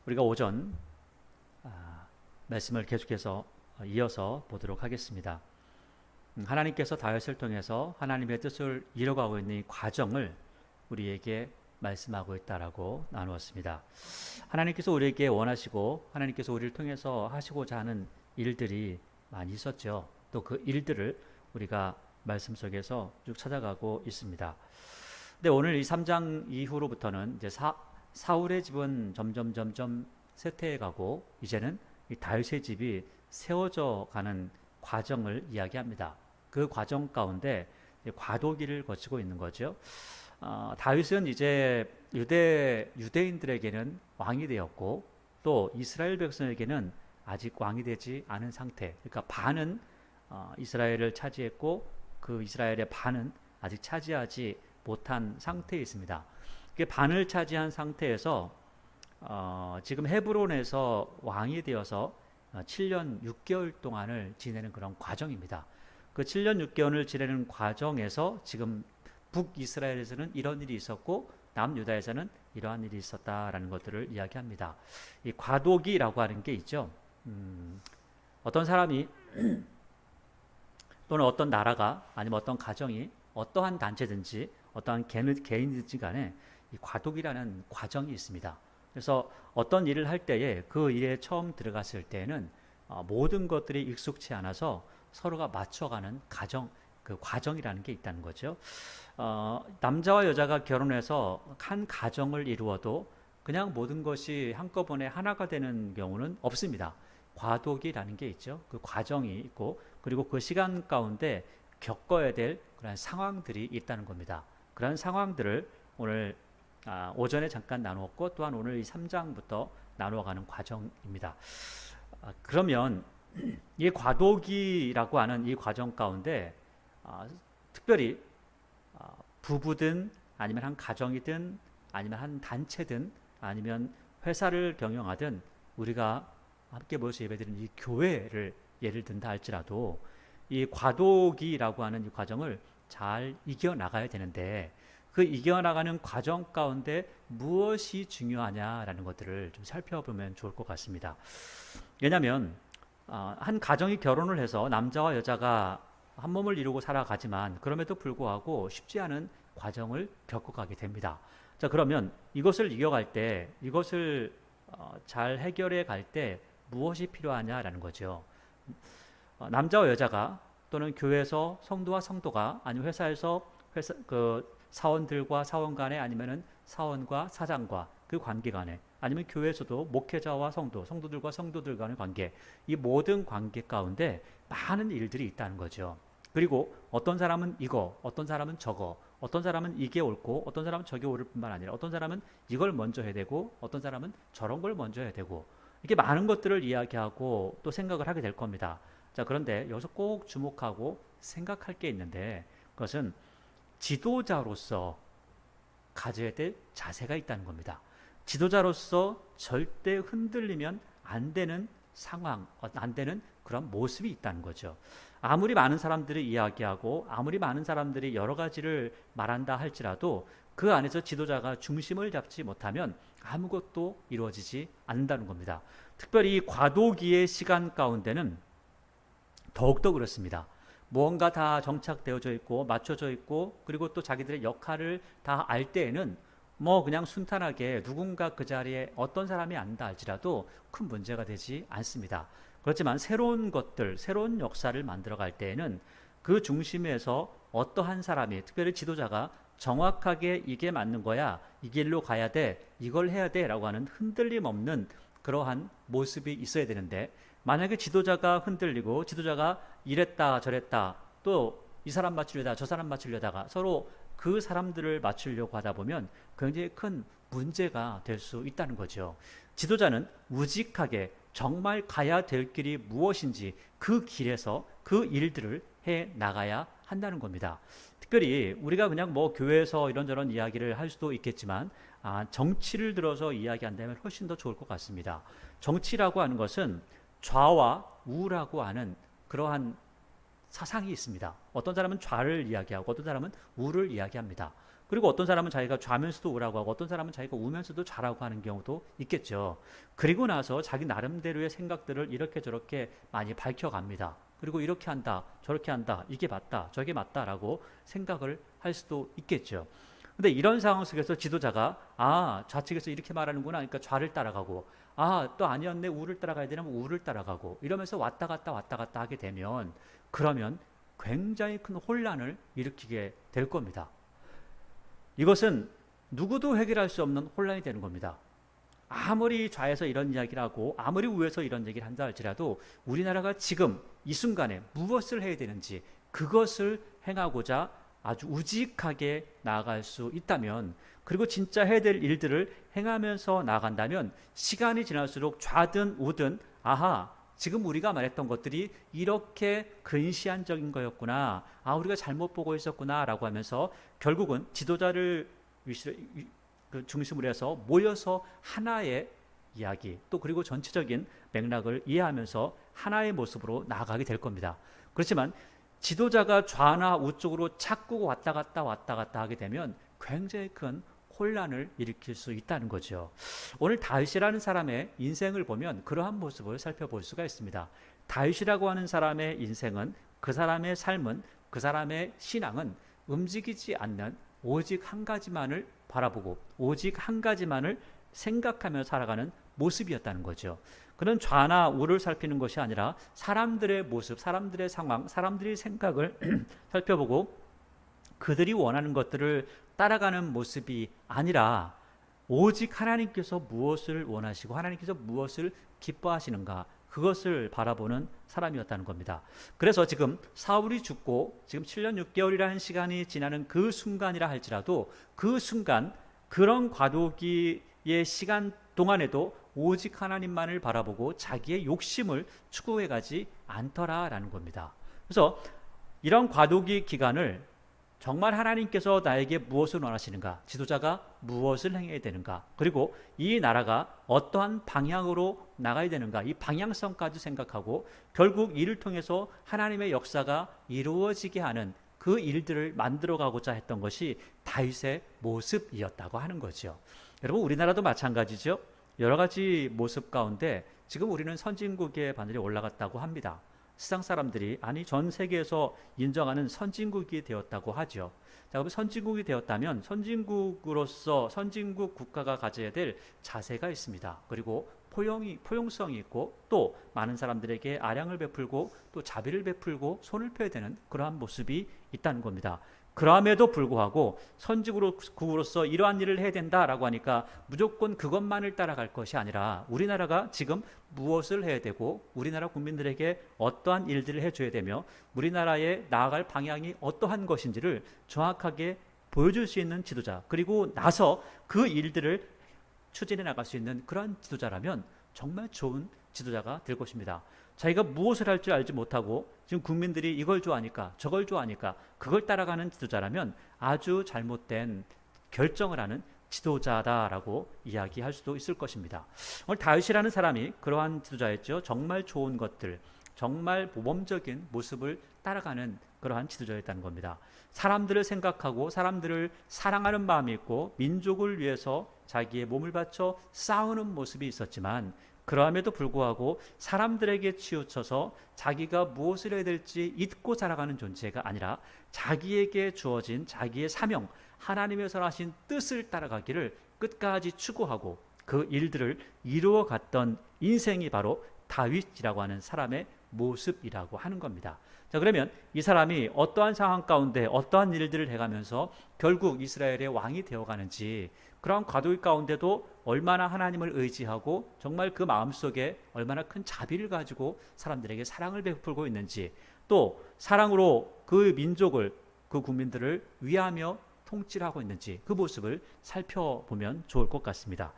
우리가 오전 말씀을 계속해서 이어서 보도록 하겠습니다. 하나님께서 다윗을 통해서 하나님의 뜻을 이뤄가고 있는 이 과정을 우리에게 말씀하고 있다라고 나누었습니다. 하나님께서 우리에게 원하시고 하나님께서 우리를 통해서 하시고자 하는 일들이 많이 있었죠. 또 그 일들을 우리가 말씀 속에서 쭉 찾아가고 있습니다. 근데 오늘 이 3장 이후로부터는 이제 사울의 집은 점점 쇠퇴해가고 이제는 이 다윗의 집이 세워져 가는 과정을 이야기합니다. 그 과정 가운데 과도기를 거치고 있는 거죠. 다윗은 이제 유대인들에게는 왕이 되었고 또 이스라엘 백성에게는 아직 왕이 되지 않은 상태. 그러니까 반은 이스라엘을 차지했고 그 이스라엘의 반은 아직 차지하지 못한 상태에 있습니다. 반을 차지한 상태에서 지금 헤브론에서 왕이 되어서 7년 6개월 동안을 지내는 그런 과정입니다. 그 7년 6개월을 지내는 과정에서 지금 북이스라엘에서는 이런 일이 있었고 남유다에서는 이러한 일이 있었다라는 것들을 이야기합니다. 이 과도기라고 하는 게 있죠. 어떤 사람이 또는 어떤 나라가 아니면 어떤 가정이 어떠한 단체든지 어떠한 개인이든지 간에 이 과도기라는 과정이 있습니다. 그래서 어떤 일을 할 때에 그 일에 처음 들어갔을 때에는 모든 것들이 익숙치 않아서 서로가 맞춰가는 그 과정이라는 게 있다는 거죠. 남자와 여자가 결혼해서 한 가정을 이루어도 그냥 모든 것이 한꺼번에 하나가 되는 경우는 없습니다. 과도기라는 게 있죠. 그 과정이 있고 그리고 그 시간 가운데 겪어야 될 그런 상황들이 있다는 겁니다. 그런 상황들을 오늘 오전에 잠깐 나누었고 또한 오늘 이 3장부터 나누어가는 과정입니다. 그러면 이 과도기라고 하는 이 과정 가운데 특별히 부부든 아니면 한 가정이든 아니면 한 단체든 아니면 회사를 경영하든 우리가 함께 모여서 예배드리는 이 교회를 예를 든다 할지라도 이 과도기라고 하는 이 과정을 잘 이겨나가야 되는데 그 이겨나가는 과정 가운데 무엇이 중요하냐라는 것들을 좀 살펴보면 좋을 것 같습니다. 왜냐하면 한 가정이 결혼을 해서 남자와 여자가 한 몸을 이루고 살아가지만 그럼에도 불구하고 쉽지 않은 과정을 겪어가게 됩니다. 자, 그러면 이것을 이겨갈 때 이것을 잘 해결해 갈 때 무엇이 필요하냐라는 거죠. 남자와 여자가 또는 교회에서 성도와 성도가 아니면 회사에서 사원들과 사원 간에 아니면은 사원과 사장과 그 관계 간에 아니면 교회에서도 목회자와 성도들과 성도들 간의 관계, 이 모든 관계 가운데 많은 일들이 있다는 거죠. 그리고 어떤 사람은 이거, 어떤 사람은 저거, 어떤 사람은 이게 옳고 어떤 사람은 저게 옳을 뿐만 아니라 어떤 사람은 이걸 먼저 해야 되고 어떤 사람은 저런 걸 먼저 해야 되고 이렇게 많은 것들을 이야기하고 또 생각을 하게 될 겁니다. 자, 그런데 여기서 꼭 주목하고 생각할 게 있는데 그것은 지도자로서 가져야 될 자세가 있다는 겁니다. 지도자로서 절대 흔들리면 안 되는 상황, 안 되는 그런 모습이 있다는 거죠. 아무리 많은 사람들이 이야기하고 아무리 많은 사람들이 여러 가지를 말한다 할지라도 그 안에서 지도자가 중심을 잡지 못하면 아무것도 이루어지지 않는다는 겁니다. 특별히 과도기의 시간 가운데는 더욱더 그렇습니다. 무언가 다 정착되어져 있고 맞춰져 있고 그리고 또 자기들의 역할을 다 알 때에는 뭐 그냥 순탄하게 누군가 그 자리에 어떤 사람이 앉다 할지라도 큰 문제가 되지 않습니다. 그렇지만 새로운 것들, 새로운 역사를 만들어갈 때에는 그 중심에서 어떠한 사람이, 특별히 지도자가 정확하게 이게 맞는 거야, 이 길로 가야 돼, 이걸 해야 돼 라고 하는 흔들림 없는 그러한 모습이 있어야 되는데 만약에 지도자가 흔들리고 지도자가 이랬다 저랬다 또 이 사람 맞추려다 저 사람 맞추려다가 서로 그 사람들을 맞추려고 하다 보면 굉장히 큰 문제가 될 수 있다는 거죠. 지도자는 우직하게 정말 가야 될 길이 무엇인지 그 길에서 그 일들을 해 나가야 한다는 겁니다. 특별히 우리가 그냥 뭐 교회에서 이런저런 이야기를 할 수도 있겠지만 정치를 들어서 이야기한다면 훨씬 더 좋을 것 같습니다. 정치라고 하는 것은 좌와 우라고 하는 그러한 사상이 있습니다. 어떤 사람은 좌를 이야기하고 어떤 사람은 우를 이야기합니다. 그리고 어떤 사람은 자기가 좌면서도 우라고 하고 어떤 사람은 자기가 우면서도 좌라고 하는 경우도 있겠죠. 그리고 나서 자기 나름대로의 생각들을 이렇게 저렇게 많이 밝혀갑니다. 그리고 이렇게 한다, 저렇게 한다, 이게 맞다, 저게 맞다라고 생각을 할 수도 있겠죠. 근데 이런 상황 속에서 지도자가 좌측에서 이렇게 말하는구나, 그러니까 좌를 따라가고, 또 아니었네, 우를 따라가야 되면 우를 따라가고, 이러면서 왔다 갔다 하게 되면, 그러면 굉장히 큰 혼란을 일으키게 될 겁니다. 이것은 누구도 해결할 수 없는 혼란이 되는 겁니다. 아무리 좌에서 이런 이야기를 하고 아무리 우에서 이런 얘기를 한다 할지라도 우리나라가 지금 이 순간에 무엇을 해야 되는지 그것을 행하고자 아주 우직하게 나아갈 수 있다면, 그리고 진짜 해야 될 일들을 행하면서 나아간다면 시간이 지날수록 좌든 우든 지금 우리가 말했던 것들이 이렇게 근시안적인 거였구나, 우리가 잘못 보고 있었구나 라고 하면서 결국은 지도자를 중심으로 해서 모여서 하나의 이야기, 또 그리고 전체적인 맥락을 이해하면서 하나의 모습으로 나아가게 될 겁니다. 그렇지만 지도자가 좌나 우쪽으로 자꾸 왔다 갔다 하게 되면 굉장히 큰 혼란을 일으킬 수 있다는 거죠. 오늘 다윗이라는 사람의 인생을 보면 그러한 모습을 살펴볼 수가 있습니다. 다윗이라고 하는 사람의 인생은, 그 사람의 삶은, 그 사람의 신앙은 움직이지 않는 오직 한 가지만을 바라보고 오직 한 가지만을 생각하며 살아가는 모습이었다는 거죠. 그는 좌나 우를 살피는 것이 아니라 사람들의 모습, 사람들의 상황, 사람들의 생각을 살펴보고 그들이 원하는 것들을 따라가는 모습이 아니라 오직 하나님께서 무엇을 원하시고 하나님께서 무엇을 기뻐하시는가, 그것을 바라보는 사람이었다는 겁니다. 그래서 지금 사울이 죽고 지금 7년 6개월이라는 시간이 지나는 그 순간이라 할지라도 그 순간, 그런 과도기의 시간 동안에도 오직 하나님만을 바라보고 자기의 욕심을 추구해가지 않더라라는 겁니다. 그래서 이런 과도기 기간을 정말 하나님께서 나에게 무엇을 원하시는가, 지도자가 무엇을 행해야 되는가, 그리고 이 나라가 어떠한 방향으로 나가야 되는가, 이 방향성까지 생각하고 결국 이를 통해서 하나님의 역사가 이루어지게 하는 그 일들을 만들어가고자 했던 것이 다윗의 모습이었다고 하는 거죠. 여러분, 우리나라도 마찬가지죠. 여러 가지 모습 가운데 지금 우리는 선진국의 바늘이 올라갔다고 합니다. 세상 사람들이, 전 세계에서 인정하는 선진국이 되었다고 하죠. 자, 그럼 선진국이 되었다면 선진국으로서 선진국 국가가 가져야 될 자세가 있습니다. 그리고 포용성이 있고 또 많은 사람들에게 아량을 베풀고 또 자비를 베풀고 손을 펴야 되는 그러한 모습이 있다는 겁니다. 그럼에도 불구하고 선진국으로서 이러한 일을 해야 된다라고 하니까 무조건 그것만을 따라갈 것이 아니라 우리나라가 지금 무엇을 해야 되고 우리나라 국민들에게 어떠한 일들을 해줘야 되며 우리나라의 나아갈 방향이 어떠한 것인지를 정확하게 보여줄 수 있는 지도자, 그리고 나서 그 일들을 추진해 나갈 수 있는 그런 지도자라면 정말 좋은 지도자가 될 것입니다. 자기가 무엇을 할 줄 알지 못하고 지금 국민들이 이걸 좋아하니까 저걸 좋아하니까 그걸 따라가는 지도자라면 아주 잘못된 결정을 하는 지도자다라고 이야기할 수도 있을 것입니다. 오늘 다윗이라는 사람이 그러한 지도자였죠. 정말 좋은 것들, 정말 모범적인 모습을 따라가는 그러한 지도자였다는 겁니다. 사람들을 생각하고 사람들을 사랑하는 마음이 있고 민족을 위해서 자기의 몸을 바쳐 싸우는 모습이 있었지만, 그럼에도 불구하고 사람들에게 치우쳐서 자기가 무엇을 해야 될지 잊고 살아가는 존재가 아니라 자기에게 주어진 자기의 사명, 하나님의 선하신 뜻을 따라가기를 끝까지 추구하고 그 일들을 이루어 갔던 인생이 바로 다윗이라고 하는 사람의 모습이라고 하는 겁니다. 자, 그러면 이 사람이 어떠한 상황 가운데 어떠한 일들을 해가면서 결국 이스라엘의 왕이 되어가는지, 그런 과도기 가운데도 얼마나 하나님을 의지하고 정말 그 마음속에 얼마나 큰 자비를 가지고 사람들에게 사랑을 베풀고 있는지, 또 사랑으로 그 민족을, 그 국민들을 위하며 통치를 하고 있는지 그 모습을 살펴보면 좋을 것 같습니다.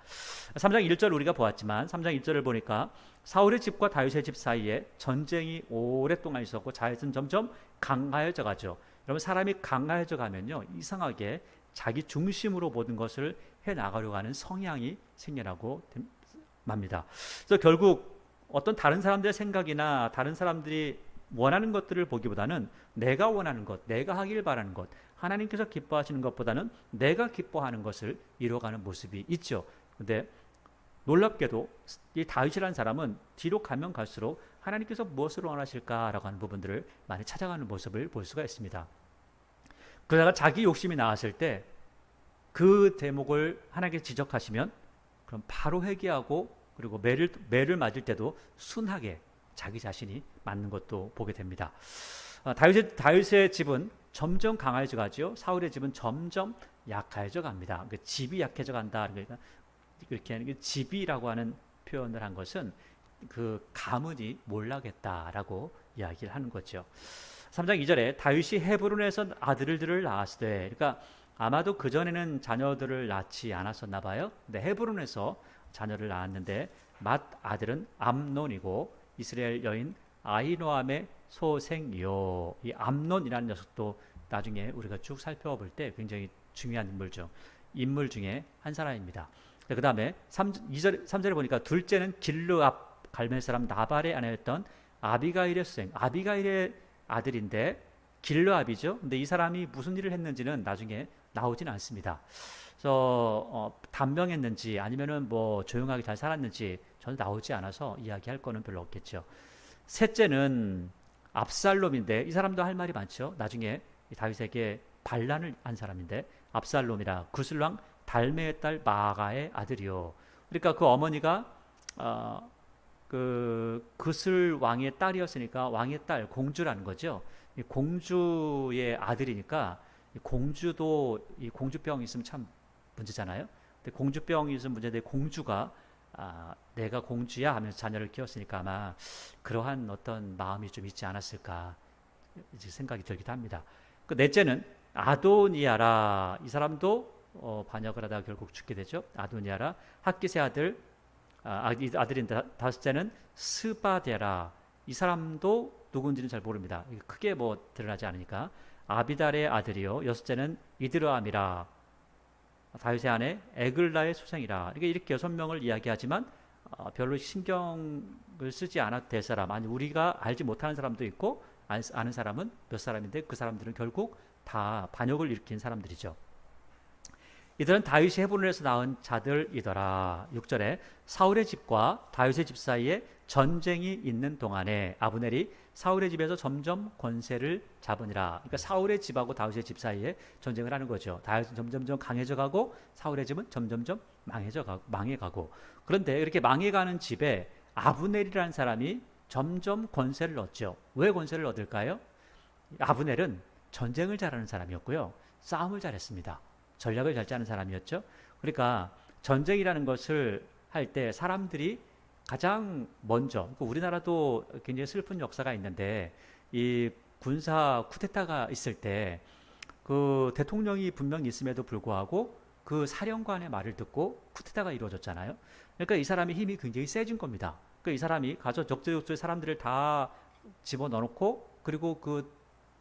3장 1절 우리가 보았지만 3장 1절을 보니까 사울의 집과 다윗의 집 사이에 전쟁이 오랫동안 있었고 다윗은 점점 강하여져 가죠. 여러분, 사람이 강하여져 가면요, 이상하게 자기 중심으로 모든 것을 해나가려고 하는 성향이 생겨나고 맙니다. 그래서 결국 어떤 다른 사람들의 생각이나 다른 사람들이 원하는 것들을 보기보다는 내가 원하는 것, 내가 하길 바라는 것, 하나님께서 기뻐하시는 것보다는 내가 기뻐하는 것을 이루어가는 모습이 있죠. 근데 놀랍게도 이 다윗이라는 사람은 뒤로 가면 갈수록 하나님께서 무엇을 원하실까라고 하는 부분들을 많이 찾아가는 모습을 볼 수가 있습니다. 그러다가 자기 욕심이 나왔을 때 그 대목을 하나님께 지적하시면 그럼 바로 회개하고 그리고 매를 맞을 때도 순하게 자기 자신이 맞는 것도 보게 됩니다. 다윗의 집은 점점 강해져 가죠. 사울의 집은 점점 약해져 갑니다. 그러니까 집이 약해져 간다. 그러니까 이렇게 하는 게 집이라고 하는 표현을 한 것은 그 가문이 몰락했다라고 이야기를 하는 거죠. 3장 2절에 다윗이 헤브론에서 아들들을 낳았으되, 그러니까 아마도 그전에는 자녀들을 낳지 않았었나 봐요. 근데 헤브론에서 자녀를 낳았는데 맏 아들은 암논이고 이스라엘 여인 아히노암의 소생이요. 이 암논이라는 녀석도 나중에 우리가 쭉 살펴볼 때 굉장히 중요한 인물 중에 한 사람입니다. 그 다음에 3절에 보니까 둘째는 길르압 갈멜 사람 나발의 아내였던 아비가일의 수생, 아비가일의 아들인데 길르압이죠. 근데 이 사람이 무슨 일을 했는지는 나중에 나오지는 않습니다. 그래서 단명했는지 아니면은 뭐 조용하게 잘 살았는지 전혀 나오지 않아서 이야기할 거는 별로 없겠죠. 셋째는 압살롬인데 이 사람도 할 말이 많죠. 나중에 다윗에게 반란을 한 사람인데 압살롬이라 구슬왕 달메의 딸 마가의 아들이요. 그러니까 그 어머니가 그 구슬 왕의 딸이었으니까 왕의 딸 공주라는 거죠. 이 공주의 아들이니까 공주도 이 공주병이 있으면 참 문제잖아요. 근데 공주병이 있으면 문제인데 공주가 내가 공주야 하면서 자녀를 키웠으니까 아마 그러한 어떤 마음이 좀 있지 않았을까 생각이 들기도 합니다. 그 넷째는 아도니아라. 이 사람도 반역을 하다가 결국 죽게 되죠. 아도니아라. 학기세 아들, 아들인데 다섯째는 스바데라. 이 사람도 누군지는 잘 모릅니다. 크게 뭐 드러나지 않으니까. 아비달의 아들이요. 여섯째는 이드르암이라. 다윗의 아내 에글라의 수생이라. 이렇게 6명을 이야기하지만 별로 신경을 쓰지 않아도 될 사람, 아니 우리가 알지 못하는 사람도 있고 아는 사람은 몇 사람인데 그 사람들은 결국 다 반역을 일으킨 사람들이죠. 이들은 다윗이 헤브론에서 낳은 자들이더라. 6절에 사울의 집과 다윗의 집 사이에 전쟁이 있는 동안에 아브넬이 사울의 집에서 점점 권세를 잡으니라. 그러니까 사울의 집하고 다윗의 집 사이에 전쟁을 하는 거죠. 다윗은 점점점 강해져 가고 사울의 집은 점점점 망해가고. 그런데 이렇게 망해가는 집에 아브넬이라는 사람이 점점 권세를 얻죠. 왜 권세를 얻을까요? 아브넬은 전쟁을 잘하는 사람이었고요. 싸움을 잘했습니다. 전략을 잘 짜는 사람이었죠. 그러니까 전쟁이라는 것을 할 때 사람들이 가장 먼저, 우리나라도 굉장히 슬픈 역사가 있는데 이 군사 쿠데타가 있을 때 그 대통령이 분명히 있음에도 불구하고 그 사령관의 말을 듣고 쿠데타가 이루어졌잖아요. 그러니까 이 사람의 힘이 굉장히 세진 겁니다. 그러니까 이 사람이 가서 적재적소에 사람들을 다 집어넣고 그리고 그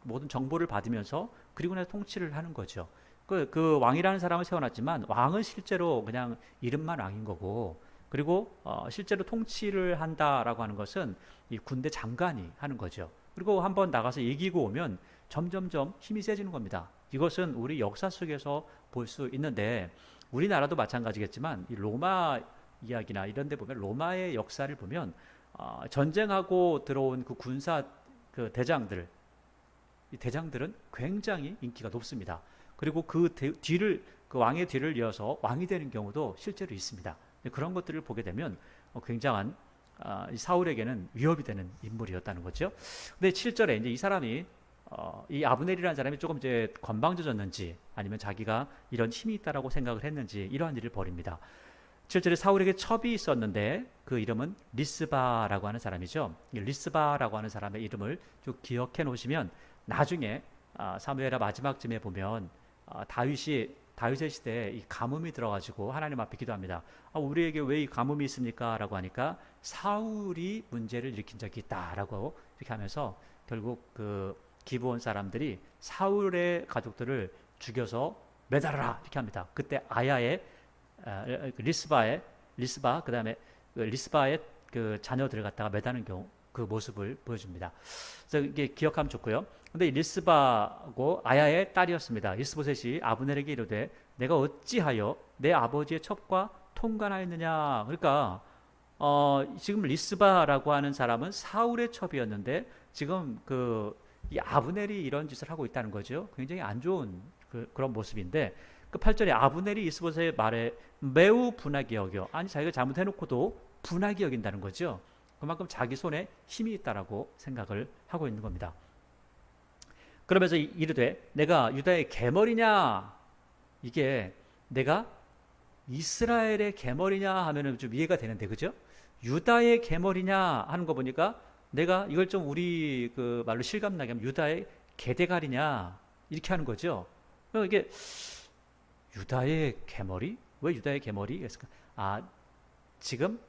모든 정보를 받으면서 그리고 나서 통치를 하는 거죠. 그 왕이라는 사람을 세워놨지만 왕은 실제로 그냥 이름만 왕인 거고, 그리고 실제로 통치를 한다라고 하는 것은 이 군대 장관이 하는 거죠. 그리고 한번 나가서 이기고 오면 점점점 힘이 세지는 겁니다. 이것은 우리 역사 속에서 볼 수 있는데 우리나라도 마찬가지겠지만 이 로마 이야기나 이런 데 보면 로마의 역사를 보면 전쟁하고 들어온 그 군사 그 대장들, 이 대장들은 굉장히 인기가 높습니다. 그리고 그 왕의 뒤를 이어서 왕이 되는 경우도 실제로 있습니다. 그런 것들을 보게 되면 굉장한 사울에게는 위협이 되는 인물이었다는 거죠. 근데 7절에 이제 이 사람이 이 아브넬이라는 사람이 조금 이제 건방져졌는지 아니면 자기가 이런 힘이 있다라고 생각을 했는지 이러한 일을 벌입니다. 7절에 사울에게 첩이 있었는데 그 이름은 리스바라고 하는 사람이죠. 리스바라고 하는 사람의 이름을 쭉 기억해 놓으시면 나중에 사무엘하 마지막쯤에 보면 다윗의 시대에 이 가뭄이 들어가지고 하나님 앞에 기도합니다. 우리에게 왜 이 가뭄이 있습니까? 라고 하니까 사울이 문제를 일으킨 적이 있다라고 이렇게 하면서 결국 그 기브온 사람들이 사울의 가족들을 죽여서 매달아라 이렇게 합니다. 그때 아야의 리스바 그다음에 리스바의 그 자녀들을 갖다가 매다는 경우 그 모습을 보여줍니다. 그래서 이게 기억하면 좋고요. 근데 리스바고 아야의 딸이었습니다. 이스보셋이 아브넬에게 이르되 내가 어찌하여 내 아버지의 첩과 통관하였느냐. 그러니까 지금 리스바라고 하는 사람은 사울의 첩이었는데 지금 이 아브넬이 이런 짓을 하고 있다는 거죠. 굉장히 안 좋은 그런 모습인데 그 8절에 아브넬이 이스보셋의 말에 매우 분하게 여겨. 아니 자기가 잘못해놓고도 분하게 여긴다는 거죠. 그만큼 자기 손에 힘이 있다라고 생각을 하고 있는 겁니다. 그러면서 이르되 내가 유다의 개머리냐. 이게 내가 이스라엘의 개머리냐 하면은 좀 이해가 되는데 그죠? 유다의 개머리냐 하는 거 보니까 내가 이걸 좀 우리 그 말로 실감나게 하면 유다의 개대가리냐 이렇게 하는 거죠. 이게 유다의 개머리? 왜 유다의 개머리? 그래서 지금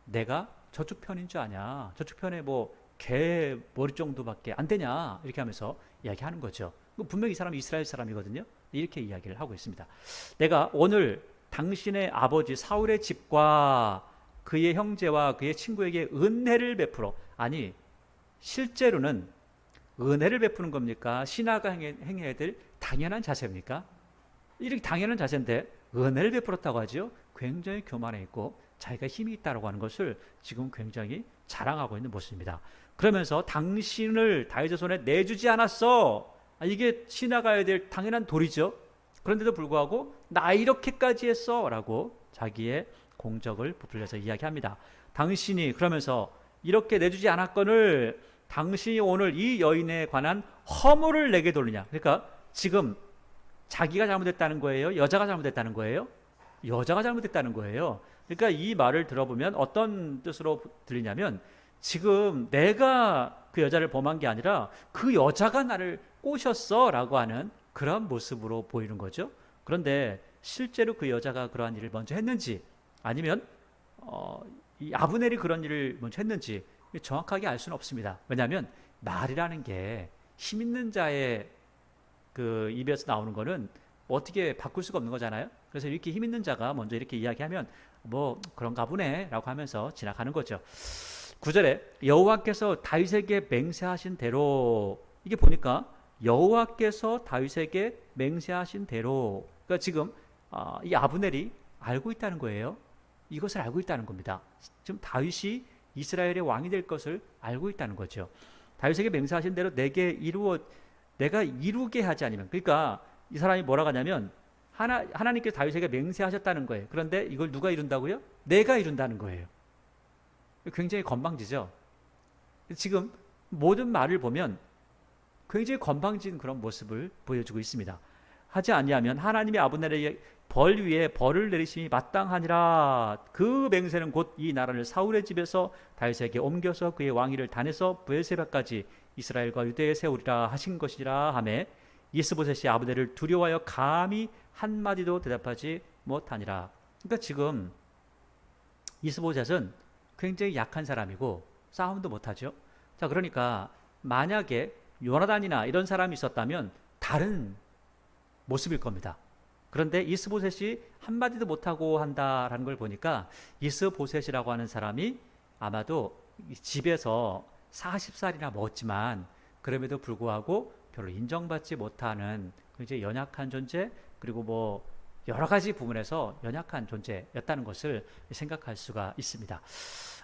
내가 저쪽 편인 줄 아냐? 저쪽 편에 뭐 개 머리 정도밖에 안 되냐? 이렇게 하면서 이야기하는 거죠. 분명히 이 사람이 이스라엘 사람이거든요. 이렇게 이야기를 하고 있습니다. 내가 오늘 당신의 아버지 사울의 집과 그의 형제와 그의 친구에게 은혜를 베풀어. 아니 실제로는 은혜를 베푸는 겁니까? 신하가 행해야 될 당연한 자세입니까? 이렇게 당연한 자세인데 은혜를 베풀었다고 하죠. 굉장히 교만해 있고 자기가 힘이 있다고 하는 것을 지금 굉장히 자랑하고 있는 모습입니다. 그러면서 당신을 다윗의 손에 내주지 않았어. 이게 신하가 해야 될 당연한 도리죠. 그런데도 불구하고 나 이렇게까지 했어 라고 자기의 공적을 부풀려서 이야기합니다. 당신이 그러면서 이렇게 내주지 않았거늘 당신이 오늘 이 여인에 관한 허물을 내게 돌리냐. 그러니까 지금 자기가 잘못했다는 거예요? 여자가 잘못했다는 거예요? 여자가 잘못했다는 거예요. 그러니까 이 말을 들어보면 어떤 뜻으로 들리냐면 지금 내가 그 여자를 범한 게 아니라 그 여자가 나를 꼬셨어 라고 하는 그런 모습으로 보이는 거죠. 그런데 실제로 그 여자가 그러한 일을 먼저 했는지 아니면 이 아브넬이 그런 일을 먼저 했는지 정확하게 알 수는 없습니다. 왜냐하면 말이라는 게 힘 있는 자의 그 입에서 나오는 거는 어떻게 바꿀 수가 없는 거잖아요. 그래서 이렇게 힘 있는 자가 먼저 이렇게 이야기하면 뭐 그런가 보네 라고 하면서 지나가는 거죠. 9절에 여호와께서 다윗에게 맹세하신 대로 이게 보니까 여호와께서 다윗에게 맹세하신 대로 그러니까 지금 이 아브넬이 알고 있다는 거예요. 이것을 알고 있다는 겁니다. 지금 다윗이 이스라엘의 왕이 될 것을 알고 있다는 거죠. 다윗에게 맹세하신 대로 내가 이루게 하지 않으면 그러니까 이 사람이 뭐라고 하냐면 하나님께서 다윗에게 맹세하셨다는 거예요. 그런데 이걸 누가 이룬다고요? 내가 이룬다는 거예요. 굉장히 건방지죠. 지금 모든 말을 보면 굉장히 건방진 그런 모습을 보여주고 있습니다. 하지 아니하면 하나님의 아브넬에게 벌 위에 벌을 내리심이 마땅하니라. 그 맹세는 곧 이 나라를 사울의 집에서 다윗에게 옮겨서 그의 왕위를 단에서 브엘세바까지 이스라엘과 유대에 세우리라 하신 것이라 하매 이스보셋이 아브넬을 두려워하여 감히 한마디도 대답하지 못하니라. 그러니까 지금 이스보셋은 굉장히 약한 사람이고 싸움도 못하죠. 자, 그러니까 만약에 요나단이나 이런 사람이 있었다면 다른 모습일 겁니다. 그런데 이스보셋이 한마디도 못하고 한다라는 걸 보니까 이스보셋이라고 하는 사람이 아마도 집에서 40살이나 먹었지만 그럼에도 불구하고 별로 인정받지 못하는 굉장히 연약한 존재 그리고 뭐 여러 가지 부분에서 연약한 존재였다는 것을 생각할 수가 있습니다.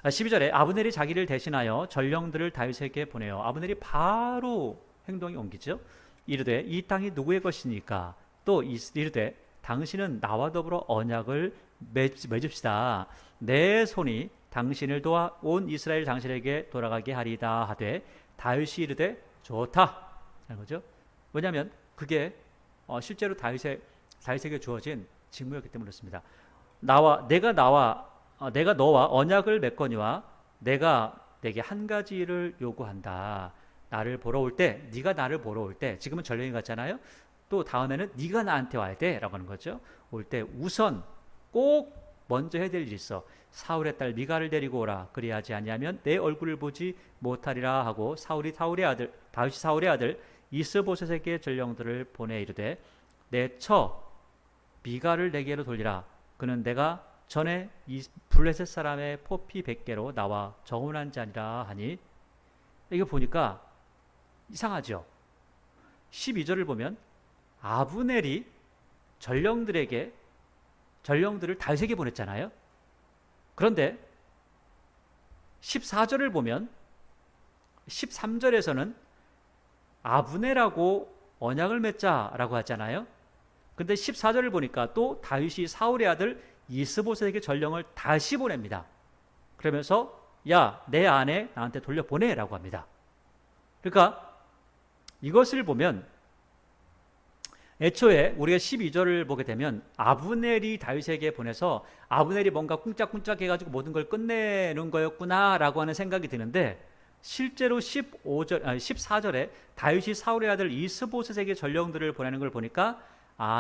12절에 아브넬이 자기를 대신하여 전령들을 다윗에게 보내요. 아브넬이 바로 행동이 옮기죠. 이르되 이 땅이 누구의 것이니까 또 이르되 당신은 나와 더불어 언약을 맺읍시다. 내 손이 당신을 도와 온 이스라엘 당신에게 돌아가게 하리다 하되 다윗이 이르되 좋다 하는 거죠. 왜냐하면 그게 실제로 다윗에게 주어진 직무였기 때문에 그렇습니다. 내가 너와 언약을 맺거니와 내가 내게 한 가지를 요구한다. 나를 보러 올 때, 네가 나를 보러 올 때, 지금은 전령이 같잖아요. 또 다음에는 네가 나한테 와야 돼라고 하는 거죠. 올 때 우선 꼭 먼저 해야 될 일이 있어. 사울의 딸 미가를 데리고 오라. 그리하지 아니하면 내 얼굴을 보지 못하리라 하고 다윗이 사울의 아들 이스보셋에게 전령들을 보내 이르되 내 처 미가를 내게로 돌리라. 그는 내가 전에 이 블레셋 사람의 포피 100개로 나와 정운한 자니라 하니 이거 보니까 이상하죠. 12절을 보면 아브넬이 전령들을 다윗에게 보냈잖아요. 그런데 14절을 보면 13절에서는 아브넬하고 언약을 맺자라고 하잖아요. 근데 14절을 보니까 또 다윗이 사울의 아들 이스보셋에게 전령을 다시 보냅니다. 그러면서 야, 내 아내 나한테 돌려보내라고 합니다. 그러니까 이것을 보면 애초에 우리가 12절을 보게 되면 아브넬이 다윗에게 보내서 아브넬이 뭔가 꿍짝꿍짝 해가지고 모든 걸 끝내는 거였구나라고 하는 생각이 드는데, 실제로 14절에 다윗이 사울의 아들 이스보셋에게 전령들을 보내는 걸 보니까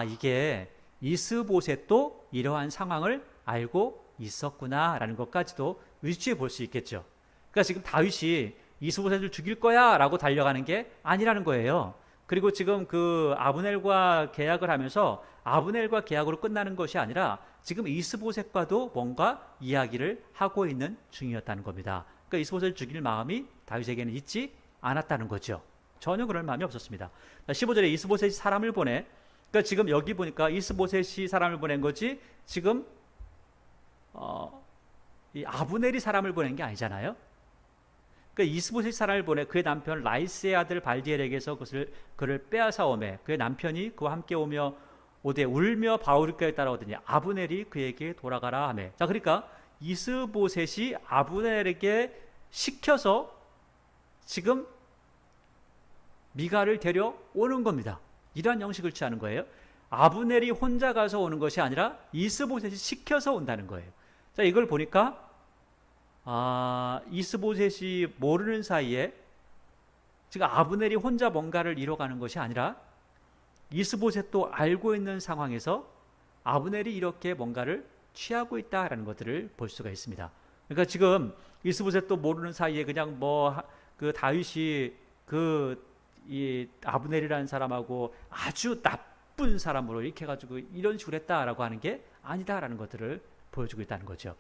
이게 이스보셋도 이러한 상황을 알고 있었구나라는 것까지도 유추해 볼 수 있겠죠. 그러니까 지금 다윗이 이스보셋을 죽일 거야 라고 달려가는 게 아니라는 거예요. 그리고 지금 그 아브넬과 계약을 하면서 아브넬과 계약으로 끝나는 것이 아니라 지금 이스보셋과도 뭔가 이야기를 하고 있는 중이었다는 겁니다. 그러니까 이스보셋을 죽일 마음이 다윗에게는 있지 않았다는 거죠. 전혀 그럴 마음이 없었습니다. 15절에 이스보셋이 사람을 보내. 그러니까 지금 여기 보니까 이스보셋이 사람을 보낸 거지 지금 이 아브넬이 사람을 보낸 게 아니잖아요. 그러니까 이스보셋이 사람을 보내 그의 남편 라이스의 아들 발디엘에게서 그를 빼앗아오매 그의 남편이 그와 함께 오되 울며 바울에게 따라오더니 아브넬이 그에게 돌아가라 하매. 자, 그러니까 이스보셋이 아브넬에게 시켜서 지금 미가를 데려오는 겁니다. 이러한 형식을 취하는 거예요. 아브넬이 혼자 가서 오는 것이 아니라 이스보셋이 시켜서 온다는 거예요. 자, 이걸 보니까 이스보셋이 모르는 사이에 지금 아브넬이 혼자 뭔가를 이뤄가는 것이 아니라 이스보셋도 알고 있는 상황에서 아브넬이 이렇게 뭔가를 취하고 있다라는 것들을 볼 수가 있습니다. 그러니까 지금 이스보셋도 모르는 사이에 그냥 그 다윗이 이 아브넬이라는 사람하고 아주 나쁜 사람으로 이렇게 해가지고 이런 식으로 했다라고 하는 게 아니다라는 것들을 보여주고 있다는 거죠.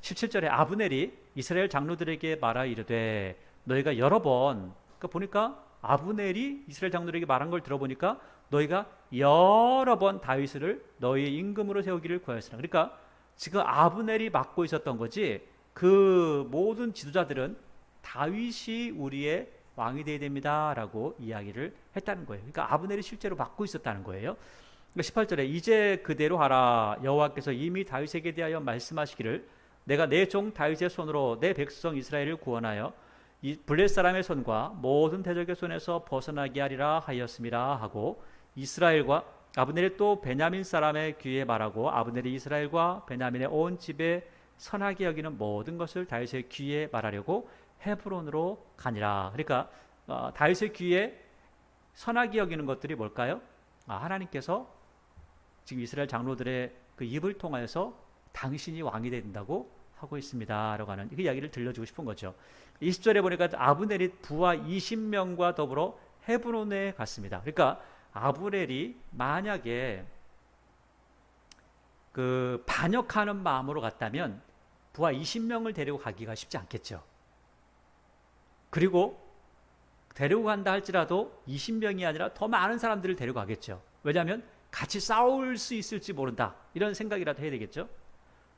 17절에 아브넬이 이스라엘 장로들에게 말하 이르되 너희가 여러 번, 그러니까 보니까 아브넬이 이스라엘 장로들에게 말한 걸 들어보니까 너희가 여러 번 다윗을 너희의 임금으로 세우기를 구하였으나, 그러니까 지금 아브넬이 맡고 있었던 거지 그 모든 지도자들은 다윗이 우리의 왕이 되어야 됩니다라고 이야기를 했다는 거예요. 그러니까 아브넬이 실제로 맡고 있었다는 거예요. 18절에 이제 그대로 하라. 여호와께서 이미 다윗에게 대하여 말씀하시기를 내가 내 종 다윗의 손으로 내 백성 이스라엘을 구원하여 이 블레 사람의 손과 모든 대적의 손에서 벗어나게 하리라 하였음이라 하고, 이스라엘과 아브넬이 또 베냐민 사람의 귀에 말하고 아브넬이 이스라엘과 베냐민의 온 집에 선하게 여기는 모든 것을 다윗의 귀에 말하려고 헤브론으로 가니라. 그러니까 다윗의 귀에 선하게 여기는 것들이 뭘까요? 하나님께서 지금 이스라엘 장로들의 그 입을 통하여서 당신이 왕이 된다고 하고 있습니다 라고 하는 그 이야기를 들려주고 싶은 거죠. 20절에 보니까 아브넬이 부하 20명과 더불어 헤브론에 갔습니다. 그러니까 아브넬이 만약에 그 반역하는 마음으로 갔다면 부하 20명을 데리고 가기가 쉽지 않겠죠. 그리고 데리고 간다 할지라도 20명이 아니라 더 많은 사람들을 데려가겠죠. 왜냐하면 같이 싸울 수 있을지 모른다 이런 생각이라도 해야 되겠죠.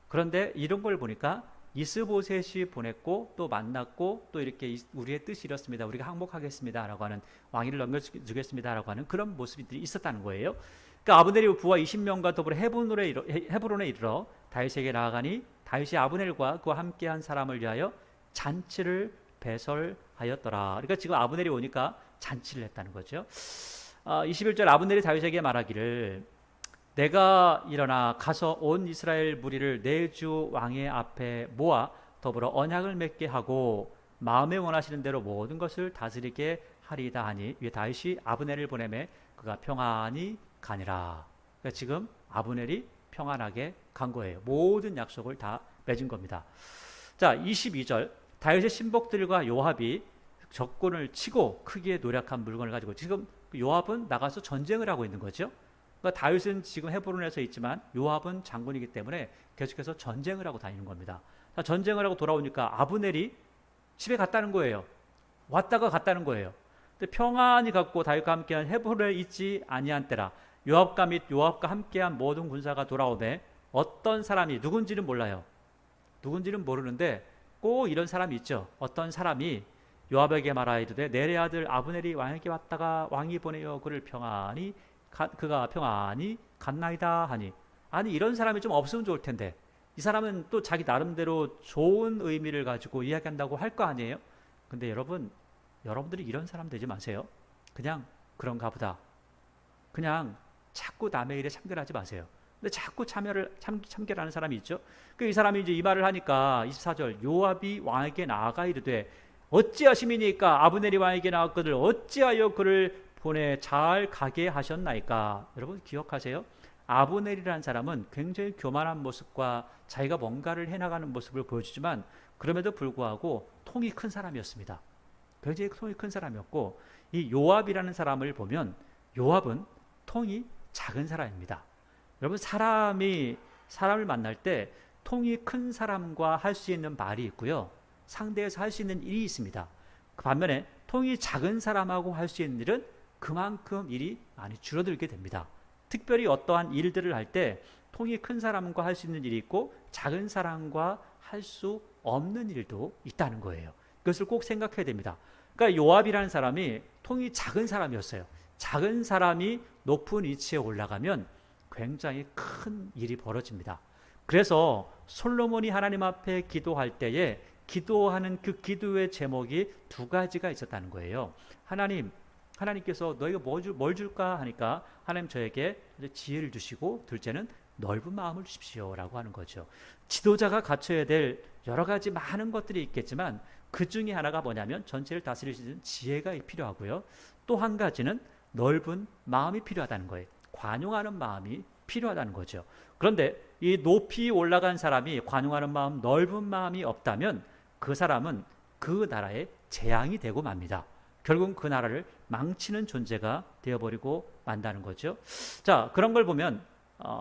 그런데 이런 걸 보니까 이스보셋이 보냈고 또 만났고 또 이렇게 우리의 뜻이 이렇습니다, 우리가 항복하겠습니다 라고 하는, 왕위를 넘겨주겠습니다 라고 하는 그런 모습들이 있었다는 거예요. 그러니까 아브넬이 부하 20명과 더불어 헤브론에 이르러 다윗에게 나아가니 다윗이 아브넬과 그와 함께한 사람을 위하여 잔치를 배설하였더라. 그러니까 지금 아브넬이 오니까 잔치를 했다는 거죠. 21절 아브넬이 다윗에게 말하기를 내가 일어나 가서 온 이스라엘 무리를 내 주 왕의 앞에 모아 더불어 언약을 맺게 하고 마음에 원하시는 대로 모든 것을 다스리게 하리이다 하니 위에 다윗이 아브넬을 보내매 그가 평안히 가니라. 그러니까 지금 아브넬이 평안하게 간 거예요. 모든 약속을 다 맺은 겁니다. 자, 22절 다윗의 신복들과 요압이 적군을 치고 크게 노력한 물건을 가지고, 지금 요압은 나가서 전쟁을 하고 있는 거죠. 그러니까 다윗은 지금 헤브론에서 있지만 요압은 장군이기 때문에 계속해서 전쟁을 하고 다니는 겁니다. 전쟁을 하고 돌아오니까 아브넬이 집에 갔다는 거예요. 왔다가 갔다는 거예요. 근데 평안히 갔고 다윗과 함께한 헤브론에 있지 아니한 때라. 요압과 및 요압과 함께한 모든 군사가 돌아오매 어떤 사람이 누군지는 몰라요. 누군지는 모르는데 꼭 이런 사람이 있죠. 어떤 사람이 요압에게 말하이르되 내레 아들 아브넬이 왕에게 왔다가 왕이 보내어 그가 평안히 갔나이다 하니. 아니 이런 사람이 좀 없으면 좋을 텐데 이 사람은 또 자기 나름대로 좋은 의미를 가지고 이야기한다고 할 거 아니에요. 근데 여러분들이 이런 사람 되지 마세요. 그냥 그런가 보다. 그냥 자꾸 남의 일에 참견하지 마세요. 근데 자꾸 참견하는 사람이 있죠. 이 사람이 이제 이 말을 하니까 24절 요압이 왕에게 나아가 이르되 어찌하심이니까 아브넬이 왕에게 나왔거늘 어찌하여 그를 보내 잘 가게 하셨나이까. 여러분 기억하세요. 아브넬이라는 사람은 굉장히 교만한 모습과 자기가 뭔가를 해나가는 모습을 보여주지만 그럼에도 불구하고 통이 큰 사람이었습니다. 굉장히 통이 큰 사람이었고 이 요압이라는 사람을 보면 요압은 통이 작은 사람입니다. 여러분 사람을 만날 때 통이 큰 사람과 할 수 있는 말이 있고요. 상대에서 할 수 있는 일이 있습니다. 그 반면에 통이 작은 사람하고 할 수 있는 일은 그만큼 일이 많이 줄어들게 됩니다. 특별히 어떠한 일들을 할 때 통이 큰 사람과 할 수 있는 일이 있고 작은 사람과 할 수 없는 일도 있다는 거예요. 그것을 꼭 생각해야 됩니다. 그러니까 요압이라는 사람이 통이 작은 사람이었어요. 작은 사람이 높은 위치에 올라가면 굉장히 큰 일이 벌어집니다. 그래서 솔로몬이 하나님 앞에 기도할 때에 기도하는 그 기도의 제목이 두 가지가 있었다는 거예요. 하나님께서 너희가 뭘 줄까 하니까 하나님 저에게 지혜를 주시고 둘째는 넓은 마음을 주십시오라고 하는 거죠. 지도자가 갖춰야 될 여러 가지 많은 것들이 있겠지만 그 중에 하나가 뭐냐면 전체를 다스릴 수 있는 지혜가 필요하고요. 또 한 가지는 넓은 마음이 필요하다는 거예요. 관용하는 마음이 필요하다는 거죠. 그런데 이 높이 올라간 사람이 관용하는 마음, 넓은 마음이 없다면 그 사람은 그 나라의 재앙이 되고 맙니다. 결국 그 나라를 망치는 존재가 되어버리고 만다는 거죠. 자, 그런 걸 보면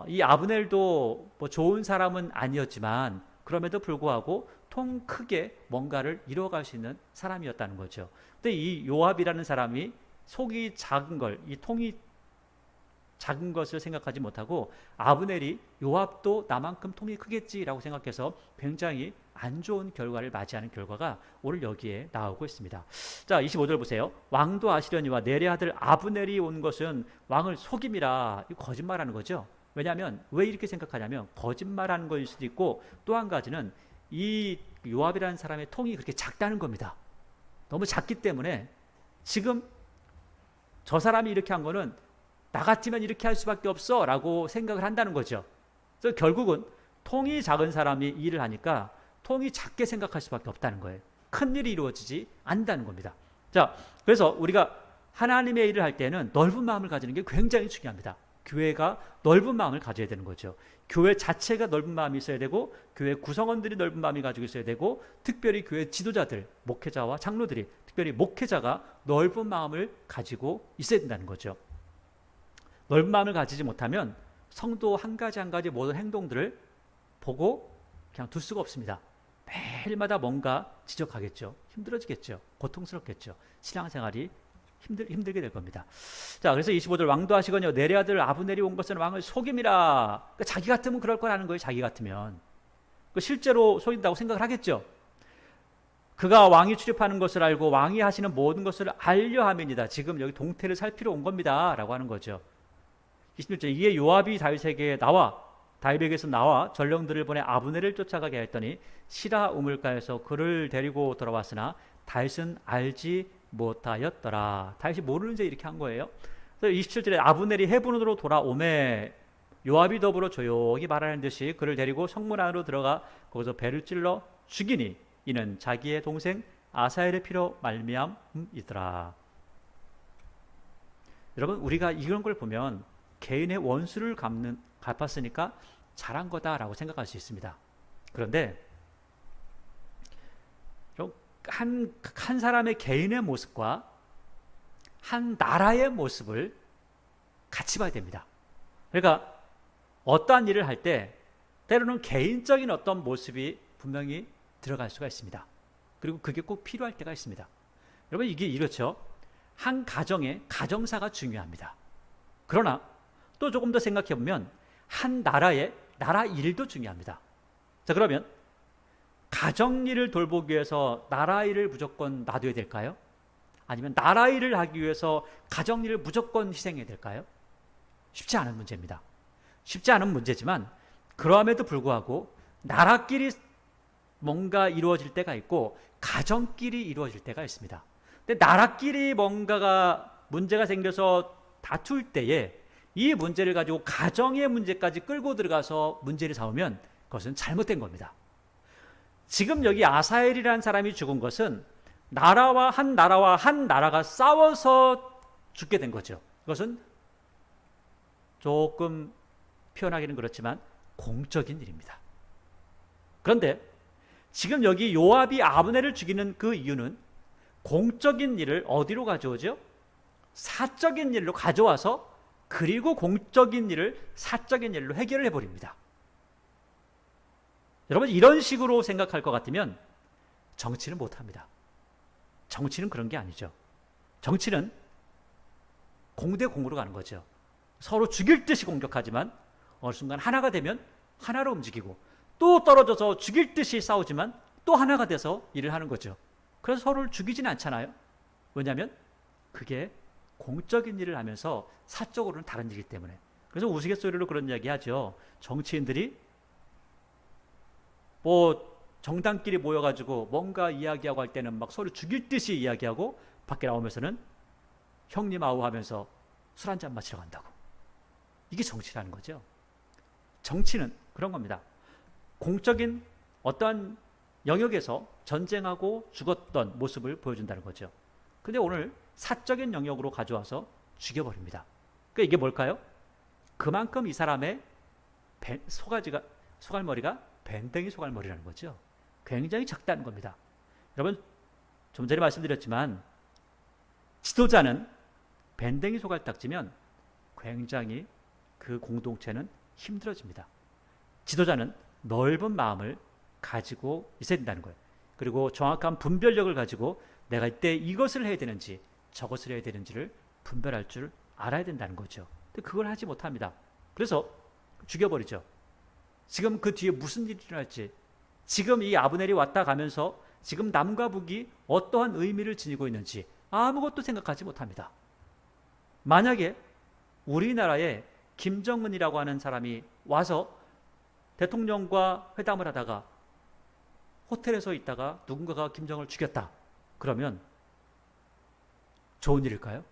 이 아브넬도 뭐 좋은 사람은 아니었지만 그럼에도 불구하고 통 크게 뭔가를 이뤄갈 수 있는 사람이었다는 거죠. 근데 이 요압이라는 사람이 속이 작은 걸, 이 통이 작은 것을 생각하지 못하고 아브넬이 요압도 나만큼 통이 크겠지라고 생각해서 굉장히 안 좋은 결과를 맞이하는 결과가 오늘 여기에 나오고 있습니다. 자, 25절 보세요. 왕도 아시려니와 내레 아들 아브넬이 온 것은 왕을 속임이라. 이거 거짓말하는 거죠. 왜냐하면 왜 이렇게 생각하냐면 거짓말하는 거일 수도 있고 또 한 가지는 이 요압이라는 사람의 통이 그렇게 작다는 겁니다. 너무 작기 때문에 지금 저 사람이 이렇게 한 거는 나 같으면 이렇게 할 수밖에 없어 라고 생각을 한다는 거죠. 그래서 결국은 통이 작은 사람이 일을 하니까 통이 작게 생각할 수밖에 없다는 거예요. 큰 일이 이루어지지 않는다는 겁니다. 자, 그래서 우리가 하나님의 일을 할 때는 넓은 마음을 가지는 게 굉장히 중요합니다. 교회가 넓은 마음을 가져야 되는 거죠. 교회 자체가 넓은 마음이 있어야 되고 교회 구성원들이 넓은 마음을 가지고 있어야 되고 특별히 교회 지도자들, 목회자와 장로들이 특별히 목회자가 넓은 마음을 가지고 있어야 된다는 거죠. 넓은 마음을 가지지 못하면 성도 한 가지 한 가지 모든 행동들을 보고 그냥 둘 수가 없습니다. 매일마다 뭔가 지적하겠죠. 힘들어지겠죠. 고통스럽겠죠. 신앙생활이 힘들게 될 겁니다. 자, 그래서 25절 왕도 하시거니와 내레 아들 아브넬이 온 것은 왕을 속임이라. 그러니까 자기 같으면 그럴 거라는 거예요. 자기 같으면. 실제로 속인다고 생각을 하겠죠. 그가 왕이 출입하는 것을 알고 왕이 하시는 모든 것을 알려 함이니다. 지금 여기 동태를 살피러 온 겁니다. 라고 하는 거죠. 26절 이에 요압이 다윗에게서 나와 전령들을 보내 아브넬을 쫓아가게 했더니 시라 우물가에서 그를 데리고 돌아왔으나 다윗은 알지 못하였더라. 다윗이 모르는 데 이렇게 한 거예요. 그래서 27절에 아브넬이 헤브론으로 돌아오매 요압이 더불어 조용히 말하는 듯이 그를 데리고 성문 안으로 들어가 거기서 배를 찔러 죽이니 이는 자기의 동생 아사엘의 피로 말미암이더라. 여러분 우리가 이런 걸 보면 개인의 원수를 갚았으니까 잘한 거다라고 생각할 수 있습니다. 그런데 한 사람의 개인의 모습과 한 나라의 모습을 같이 봐야 됩니다. 그러니까 어떠한 일을 할 때 때로는 개인적인 어떤 모습이 분명히 들어갈 수가 있습니다. 그리고 그게 꼭 필요할 때가 있습니다. 여러분 이게 이렇죠. 한 가정의 가정사가 중요합니다. 그러나 또 조금 더 생각해 보면 한 나라의 나라 일도 중요합니다. 자, 그러면 가정 일을 돌보기 위해서 나라 일을 무조건 놔둬야 될까요? 아니면 나라 일을 하기 위해서 가정 일을 무조건 희생해야 될까요? 쉽지 않은 문제입니다. 쉽지 않은 문제지만 그럼에도 불구하고 나라끼리 뭔가 이루어질 때가 있고 가정끼리 이루어질 때가 있습니다. 근데 나라끼리 뭔가가 문제가 생겨서 다툴 때에 이 문제를 가지고 가정의 문제까지 끌고 들어가서 문제를 삼으면 그것은 잘못된 겁니다. 지금 여기 아사엘이라는 사람이 죽은 것은 나라와 한 나라가 싸워서 죽게 된 거죠. 그것은 조금 표현하기는 그렇지만 공적인 일입니다. 그런데 지금 여기 요압이 아브넬을 죽이는 그 이유는 공적인 일을 어디로 가져오죠? 사적인 일로 가져와서 그리고 공적인 일을 사적인 일로 해결을 해버립니다. 여러분 이런 식으로 생각할 것 같으면 정치는 못합니다. 정치는 그런 게 아니죠. 정치는 공대 공으로 가는 거죠. 서로 죽일 듯이 공격하지만 어느 순간 하나가 되면 하나로 움직이고 또 떨어져서 죽일 듯이 싸우지만 또 하나가 돼서 일을 하는 거죠. 그래서 서로를 죽이진 않잖아요. 왜냐하면 그게 공적인 일을 하면서 사적으로는 다른 일이기 때문에. 그래서 우스갯소리로 그런 이야기 하죠. 정치인들이 뭐 정당끼리 모여가지고 뭔가 이야기하고 할 때는 막 서로 죽일 듯이 이야기하고 밖에 나오면서는 형님 아우 하면서 술 한잔 마시러 간다고. 이게 정치라는 거죠. 정치는 그런 겁니다. 공적인 어떠한 영역에서 전쟁하고 죽었던 모습을 보여준다는 거죠. 근데 오늘 사적인 영역으로 가져와서 죽여버립니다. 그러니까 이게 뭘까요? 그만큼 이 사람의 소갈머리가 밴댕이 소갈머리라는 거죠. 굉장히 작다는 겁니다. 여러분 좀 전에 말씀드렸지만 지도자는 밴댕이 소갈딱지면 굉장히 그 공동체는 힘들어집니다. 지도자는 넓은 마음을 가지고 있어야 된다는 거예요. 그리고 정확한 분별력을 가지고 내가 이때 이것을 해야 되는지 저것을 해야 되는지를 분별할 줄 알아야 된다는 거죠. 근데 그걸 하지 못합니다. 그래서 죽여버리죠. 지금 그 뒤에 무슨 일이 일어날지, 지금 이 아브넬이 왔다 가면서 지금 남과 북이 어떠한 의미를 지니고 있는지 아무것도 생각하지 못합니다. 만약에 우리나라에 김정은이라고 하는 사람이 와서 대통령과 회담을 하다가 호텔에서 있다가 누군가가 김정은을 죽였다. 그러면 좋은 일일까요?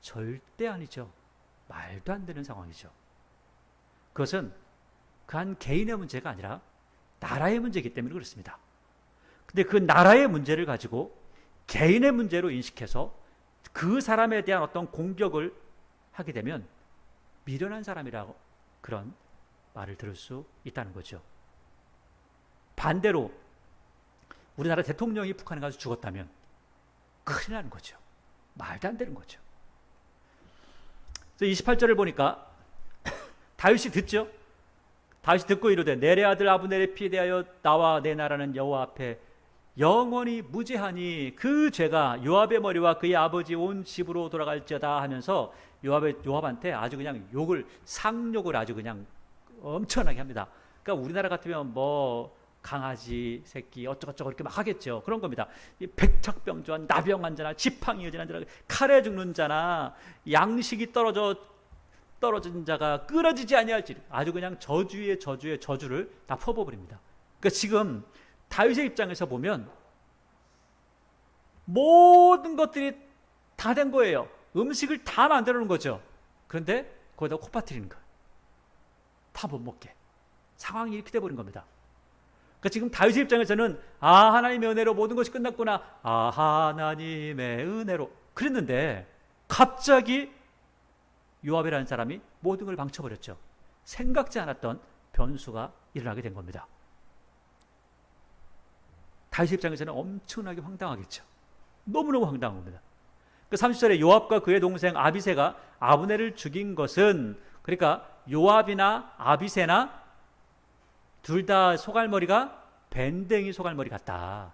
절대 아니죠. 말도 안 되는 상황이죠. 그것은 그 한 개인의 문제가 아니라 나라의 문제이기 때문에 그렇습니다. 근데 그 나라의 문제를 가지고 개인의 문제로 인식해서 그 사람에 대한 어떤 공격을 하게 되면 미련한 사람이라고 그런 말을 들을 수 있다는 거죠. 반대로 우리나라 대통령이 북한에 가서 죽었다면 큰일 나는 거죠. 말도 안 되는 거죠. 28절을 보니까 다윗이 듣죠. 다윗이 듣고 이르되 내래 아들 아브넬의 피에 대하여 나와 내 나라는 여호와 앞에 영원히 무죄하니 그 죄가 요압의 머리와 그의 아버지 온 집으로 돌아갈지어다 하면서 요압한테 아주 그냥 상욕을 아주 그냥 엄청나게 합니다. 그러니까 우리나라 같으면 뭐 강아지 새끼 어쩌고저쩌고 이렇게 막 하겠죠. 그런 겁니다. 백척병조한 나병 환자나 지팡이 여진 환자나 칼에 죽는 자나 양식이 떨어진 자가 끊어지지 아니할지 아주 그냥 저주의 저주를 다 퍼부어버립니다. 그러니까 지금 다윗의 입장에서 보면 모든 것들이 다 된 거예요. 음식을 다 만들어 놓은 거죠. 그런데 거기다 코 빠뜨리는 거예요. 다 못 먹게. 상황이 이렇게 돼버린 겁니다. 그러니까 지금 다윗의 입장에서는 하나님의 은혜로 모든 것이 끝났구나. 하나님의 은혜로 그랬는데 갑자기 요압이라는 사람이 모든 걸 망쳐버렸죠. 생각지 않았던 변수가 일어나게 된 겁니다. 다윗의 입장에서는 엄청나게 황당하겠죠. 너무너무 황당한 겁니다. 그 30절에 요압과 그의 동생 아비새가 아브넬을 죽인 것은 그러니까 요압이나 아비새나 둘 다 소갈머리가 밴댕이 소갈머리 같다.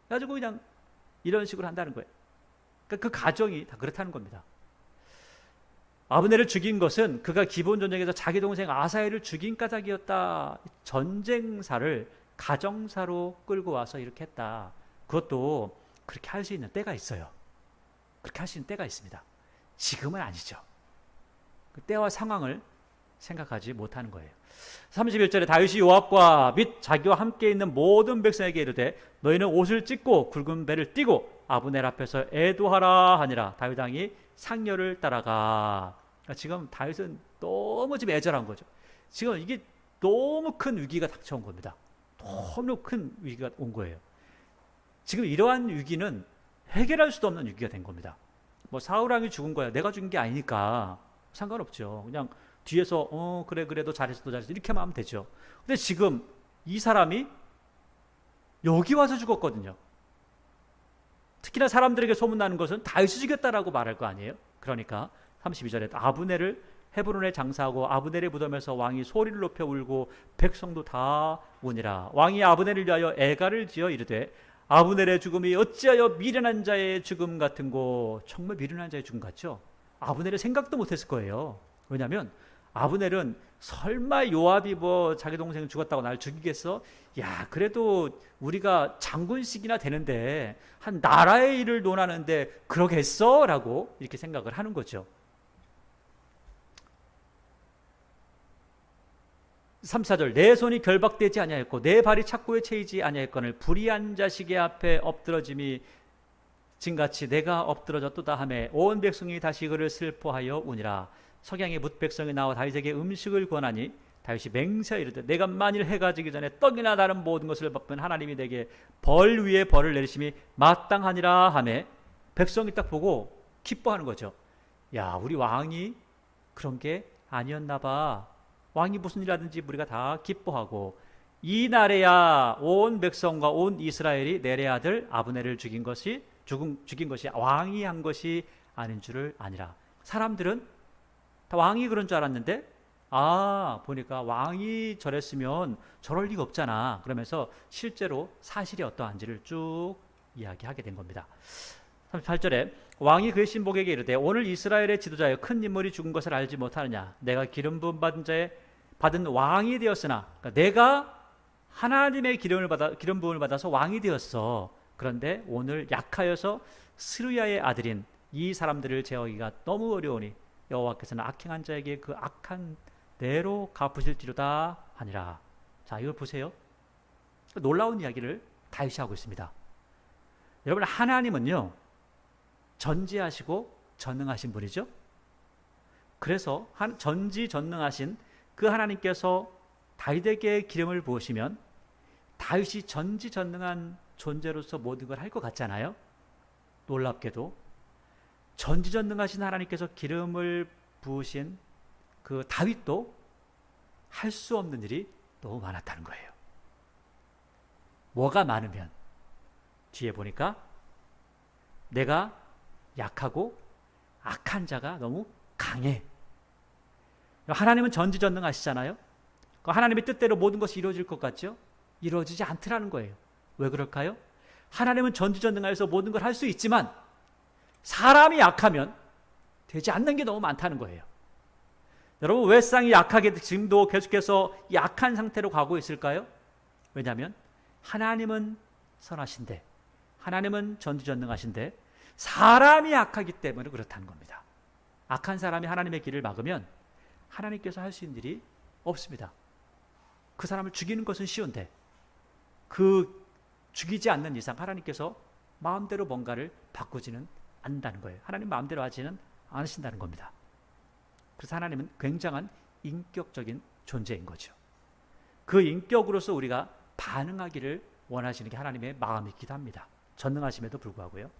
그래가지고 그냥 이런 식으로 한다는 거예요. 그러니까 그 가정이 다 그렇다는 겁니다. 아브넬을 죽인 것은 그가 기브온 전쟁에서 자기 동생 아사엘을 죽인 까닭이었다. 전쟁사를 가정사로 끌고 와서 이렇게 했다. 그것도 그렇게 할 수 있는 때가 있어요. 그렇게 할 수 있는 때가 있습니다. 지금은 아니죠. 그 때와 상황을 생각하지 못하는 거예요. 31절에 다윗이 요압과 및 자기와 함께 있는 모든 백성에게 이르되 너희는 옷을 찢고 굵은 배를 띠고 아브넬 앞에서 애도하라 하니라. 다윗 왕이 상렬을 따라가. 그러니까 지금 다윗은 너무 지금 애절한 거죠. 지금 이게 너무 큰 위기가 닥쳐온 겁니다. 너무 큰 위기가 온 거예요. 지금 이러한 위기는 해결할 수도 없는 위기가 된 겁니다. 뭐 사울 왕이 죽은 거야. 내가 죽은 게 아니니까 상관없죠. 그냥 뒤에서 그래 너 잘했어 이렇게 하면 되죠. 근데 지금 이 사람이 여기 와서 죽었거든요. 특히나 사람들에게 소문나는 것은 다윗이 죽였다라고 말할 거 아니에요. 그러니까 32절에 아브넬을 헤브론에 장사하고 아브넬의 무덤에서 왕이 소리를 높여 울고 백성도 다 우니라. 왕이 아브넬을 위하여 애가를 지어 이르되 아브넬의 죽음이 어찌하여 미련한 자의 죽음 같은고. 정말 미련한 자의 죽음 같죠. 아브넬이 생각도 못했을 거예요. 왜냐하면 아브넬은 설마 요압이 뭐 자기 동생 죽었다고 날 죽이겠어? 야, 그래도 우리가 장군식이나 되는데 한 나라의 일을 논하는데 그러겠어? 라고 이렇게 생각을 하는 거죠. 3, 4절 내 손이 결박되지 아니하였고 내 발이 착고에 채이지 아니하였거늘 불의한 자식의 앞에 엎드러짐이 진같이 내가 엎드러졌도다 하매 온 백성이 다시 그를 슬퍼하여 우니라. 석양의 뭇 백성이 나와 다윗에게 음식을 권하니 다윗이 맹세하여 이르되 내가 만일 해가 지기 전에 떡이나 다른 모든 것을 바쁜 하나님이 내게 벌 위에 벌을 내리심이 마땅하니라 하매 백성이 딱 보고 기뻐하는 거죠. 야, 우리 왕이 그런 게 아니었나 봐. 왕이 무슨 일 하든지 우리가 다 기뻐하고 이 날에야 온 백성과 온 이스라엘이 넬의 아들 아브넬을 죽인 것이 왕이 한 것이 아닌 줄을 아니라. 사람들은 다 왕이 그런 줄 알았는데 보니까 왕이 저랬으면 저럴 리가 없잖아. 그러면서 실제로 사실이 어떠한지를 쭉 이야기하게 된 겁니다. 38절에 왕이 그의 신복에게 이르되 오늘 이스라엘의 지도자여 큰 인물이 죽은 것을 알지 못하느냐. 내가 기름 부음 받은 왕이 되었으나, 그러니까 내가 하나님의 기름 부음을 받아서 왕이 되었어. 그런데 오늘 약하여서 스루야의 아들인 이 사람들을 제어하기가 너무 어려우니 여호와께서는 악행한 자에게 그 악한 대로 갚으실지로다 하니라. 자, 이거 보세요. 놀라운 이야기를 다윗이 하고 있습니다. 여러분, 하나님은요 전지하시고 전능하신 분이죠. 그래서 전지전능하신 그 하나님께서 다윗에게 기름을 부으시면 다윗이 전지전능한 존재로서 모든 걸 할 것 같잖아요. 놀랍게도 전지전능하신 하나님께서 기름을 부으신 그 다윗도 할 수 없는 일이 너무 많았다는 거예요. 뭐가 많으면 뒤에 보니까 내가 약하고 악한 자가 너무 강해. 하나님은 전지전능하시잖아요. 하나님의 뜻대로 모든 것이 이루어질 것 같죠? 이루어지지 않더라는 거예요. 왜 그럴까요? 하나님은 전지전능하여서 모든 걸 할 수 있지만 사람이 약하면 되지 않는 게 너무 많다는 거예요. 여러분, 왜 쌍이 약하게 지금도 계속해서 약한 상태로 가고 있을까요? 왜냐하면 하나님은 선하신데, 하나님은 전지전능하신데 사람이 약하기 때문에 그렇다는 겁니다. 악한 사람이 하나님의 길을 막으면 하나님께서 할 수 있는 일이 없습니다. 그 사람을 죽이는 것은 쉬운데 그 죽이지 않는 이상 하나님께서 마음대로 뭔가를 바꾸지는 않는다는 거예요. 하나님 마음대로 하지는 않으신다는 겁니다. 그래서 하나님은 굉장한 인격적인 존재인 거죠. 그 인격으로서 우리가 반응하기를 원하시는 게 하나님의 마음이기도 합니다. 전능하심에도 불구하고요.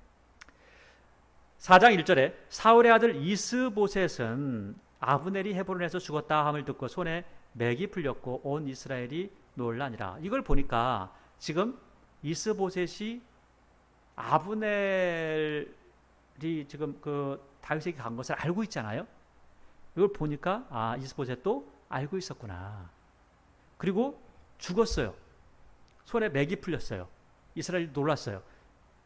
4장 1절에 사울의 아들 이스보셋은 아브넬이 헤브론에서 죽었다 함을 듣고 손에 맥이 풀렸고 온 이스라엘이 놀라니라. 이걸 보니까 지금 이스보셋이 아브넬이 지금 그 다윗에게 간 것을 알고 있잖아요. 이걸 보니까 이스보셋도 알고 있었구나. 그리고 죽었어요. 손에 맥이 풀렸어요. 이스라엘이 놀랐어요.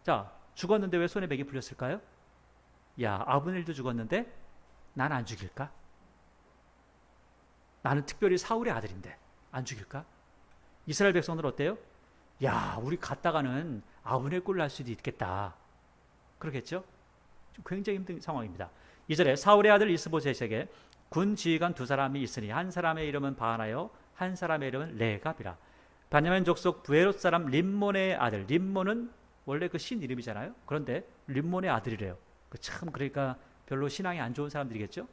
자, 죽었는데 왜 손에 맥이 풀렸을까요? 야, 아브넬도 죽었는데 난 안 죽일까? 나는 특별히 사울의 아들인데 안 죽일까? 이스라엘 백성들 어때요? 야, 우리 갔다가는 아브넬 꼴 날 수도 있겠다. 그러겠죠? 굉장히 힘든 상황입니다. 2절에 사울의 아들 이스보셋에게 군 지휘관 두 사람이 있으니 한 사람의 이름은 바하나요, 한 사람의 이름은 레갑이라. 베냐민 족속 부에롯 사람 림몬의 아들. 림몬은 원래 그 신 이름이잖아요. 그런데 림몬의 아들이래요. 참 그러니까 별로 신앙이 안 좋은 사람들이겠죠.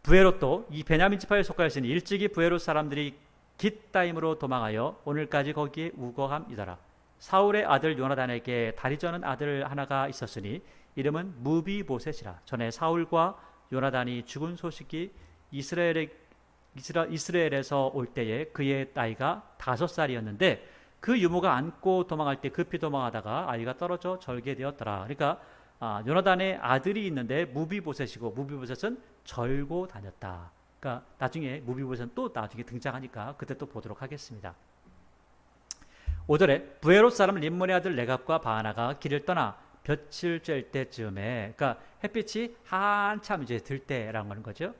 부에롯도 이 베냐민 지파에 속하였으니 일찍이 부에롯 사람들이 깃다임으로 도망하여 오늘까지 거기에 우거함이더라. 사울의 아들 요나단에게 다리 저는 아들 하나가 있었으니 이름은 무비보셋이라. 전에 사울과 요나단이 죽은 소식이 이스라엘에서 올 때에 그의 나이가 5살이었는데 그 유모가 안고 도망할 때 급히 도망하다가 아이가 떨어져 절개되었더라. 그러니까 요나단의 아들이 있는데 무비보셋이고, 무비보셋은 절고 다녔다. 그러니까 나중에 무비보셋은 또 나중에 등장하니까 그때 또 보도록 하겠습니다. 5절에 부에롯 사람 림몬의 아들 레갑과 바하나가 길을 떠나 볕을 쬐을 때쯤에, 그러니까 햇빛이 한참 이제 들 때라는 거는 거죠.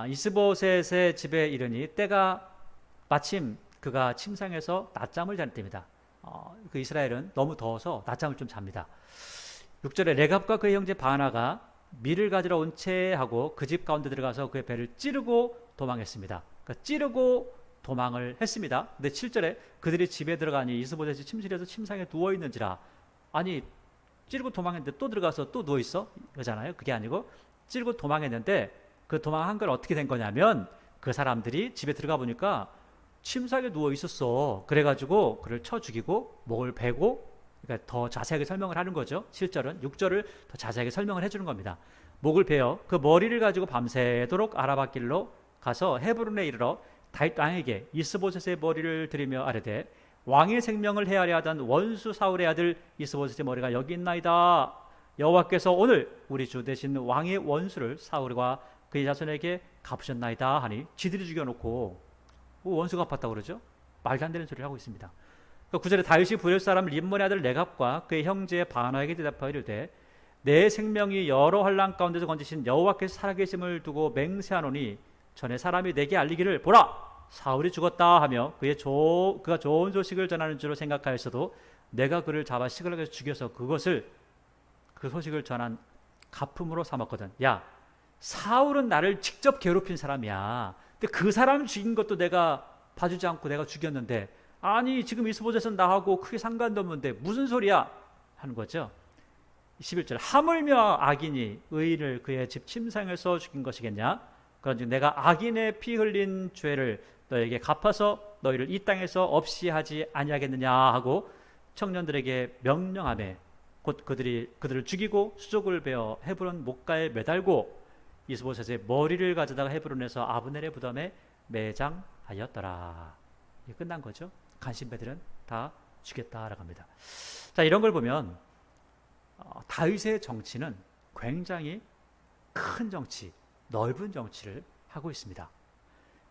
이스보셋의 집에 이르니 때가 마침 그가 침상에서 낮잠을 자는 때입니다. 그 이스라엘은 너무 더워서 낮잠을 좀 잡니다. 6절에 레갑과 그의 형제 바하나가 밀을 가지러 온 채 하고 그 집 가운데 들어가서 그의 배를 찌르고 도망했습니다. 그러니까 찌르고 도망을 했습니다. 근데 7절에 그들이 집에 들어가니 이스보셋이 침실에서 침상에 누워 있는지라. 아니, 찌르고 도망했는데 또 들어가서 또 누워 있어? 그러잖아요. 그게 아니고 찌르고 도망했는데 그 도망한 건 어떻게 된 거냐면 그 사람들이 집에 들어가 보니까 침상에 누워 있었어. 그래가지고 그를 쳐 죽이고 목을 베고, 그러니까 더 자세하게 설명을 하는 거죠. 7절은 6절을 더 자세하게 설명을 해주는 겁니다. 목을 베어 그 머리를 가지고 밤새도록 아라바 길로 가서 헤브론에 이르러 다윗 왕에게 이스보셋의 머리를 들이며 아뢰되 왕의 생명을 헤아려 하던 원수 사울의 아들 이스보셋의 머리가 여기 있나이다. 여호와께서 오늘 우리 주 대신 왕의 원수를 사울과 그의 자손에게 갚으셨나이다 하니 지들이 죽여놓고 원수가 갚았다고 그러죠. 말도 안 되는 소리를 하고 있습니다. 9절에 다윗이 부엘 사람 림몬의 아들 레갑과 그의 형제 바하나에게 대답하여 이르되 내 생명이 여러 환난 가운데서 건지신 여호와께서 살아계심을 두고 맹세하노니 전에 사람이 내게 알리기를 보라 사울이 죽었다 하며 그가 좋은 소식을 전하는 줄로 생각하였어도 내가 그를 잡아 시글락에서 죽여서 그 소식을 전한 가품으로 삼았거든. 야, 사울은 나를 직접 괴롭힌 사람이야. 근데 그 사람 죽인 것도 내가 봐주지 않고 내가 죽였는데, 아니 지금 이스보셋은 나하고 크게 상관도 없는데 무슨 소리야 하는 거죠. 11절 하물며 악인이 의인을 그의 집 침상에서 죽인 것이겠냐. 그런즉 내가 악인의 피 흘린 죄를 너에게 갚아서 너희를 이 땅에서 없이 하지 아니하겠느냐 하고 청년들에게 명령하매 곧 그들을 죽이고 수족을 베어 헤브론 목가에 매달고 이스보셋의 머리를 가져다가 헤브론에서 아브넬의 부담에 매장하였더라. 이게 끝난 거죠. 간신배들은 다 죽였다라고 합니다. 자, 이런 걸 보면 다윗의 정치는 굉장히 큰 정치, 넓은 정치를 하고 있습니다.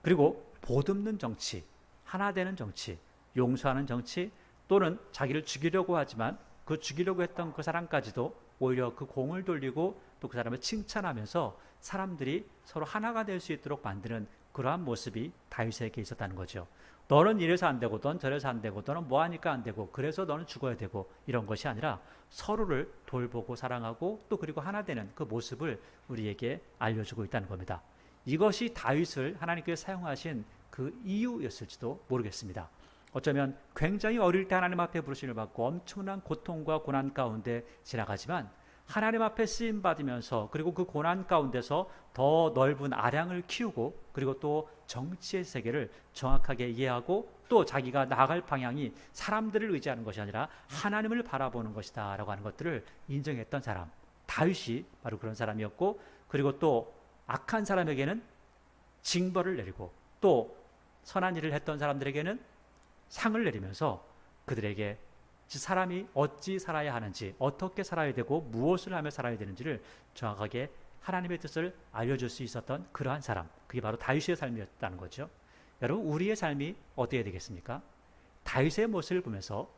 그리고 보듬는 정치, 하나 되는 정치, 용서하는 정치, 또는 자기를 죽이려고 하지만 그 죽이려고 했던 그 사람까지도 오히려 그 공을 돌리고 또 그 사람을 칭찬하면서 사람들이 서로 하나가 될 수 있도록 만드는 그러한 모습이 다윗에게 있었다는 거죠. 너는 이래서 안 되고 넌 저래서 안 되고 너는 뭐 하니까 안 되고 그래서 너는 죽어야 되고 이런 것이 아니라 서로를 돌보고 사랑하고 또 그리고 하나 되는 그 모습을 우리에게 알려주고 있다는 겁니다. 이것이 다윗을 하나님께서 사용하신 그 이유였을지도 모르겠습니다. 어쩌면 굉장히 어릴 때 하나님 앞에 부르심을 받고 엄청난 고통과 고난 가운데 지나가지만 하나님 앞에 쓰임 받으면서 그리고 그 고난 가운데서 더 넓은 아량을 키우고 그리고 또 정치의 세계를 정확하게 이해하고 또 자기가 나아갈 방향이 사람들을 의지하는 것이 아니라 하나님을 바라보는 것이다 라고 하는 것들을 인정했던 사람, 다윗이 바로 그런 사람이었고, 그리고 또 악한 사람에게는 징벌을 내리고 또 선한 일을 했던 사람들에게는 상을 내리면서 그들에게 사람이 어찌 살아야 하는지, 어떻게 살아야 되고 무엇을 하며 살아야 되는지를 정확하게 하나님의 뜻을 알려줄 수 있었던 그러한 사람, 그게 바로 다윗의 삶이었다는 거죠. 여러분, 우리의 삶이 어떻게 되겠습니까? 다윗의 모습을 보면서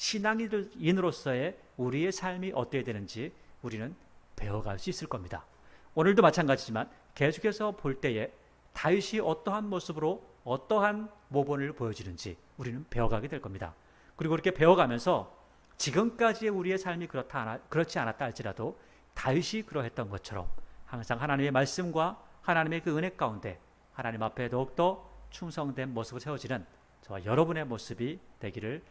신앙인으로서의 우리의 삶이 어떻게 되는지 우리는 배워갈 수 있을 겁니다. 오늘도 마찬가지지만 계속해서 볼 때에 다윗이 어떠한 모습으로 어떠한 모본을 보여주는지 우리는 배워가게 될 겁니다. 그리고 그렇게 배워가면서 지금까지의 우리의 삶이 그렇지 않았다 할지라도 다윗이 그러했던 것처럼 항상 하나님의 말씀과 하나님의 그 은혜 가운데 하나님 앞에 더욱더 충성된 모습을 세워지는 저와 여러분의 모습이 되기를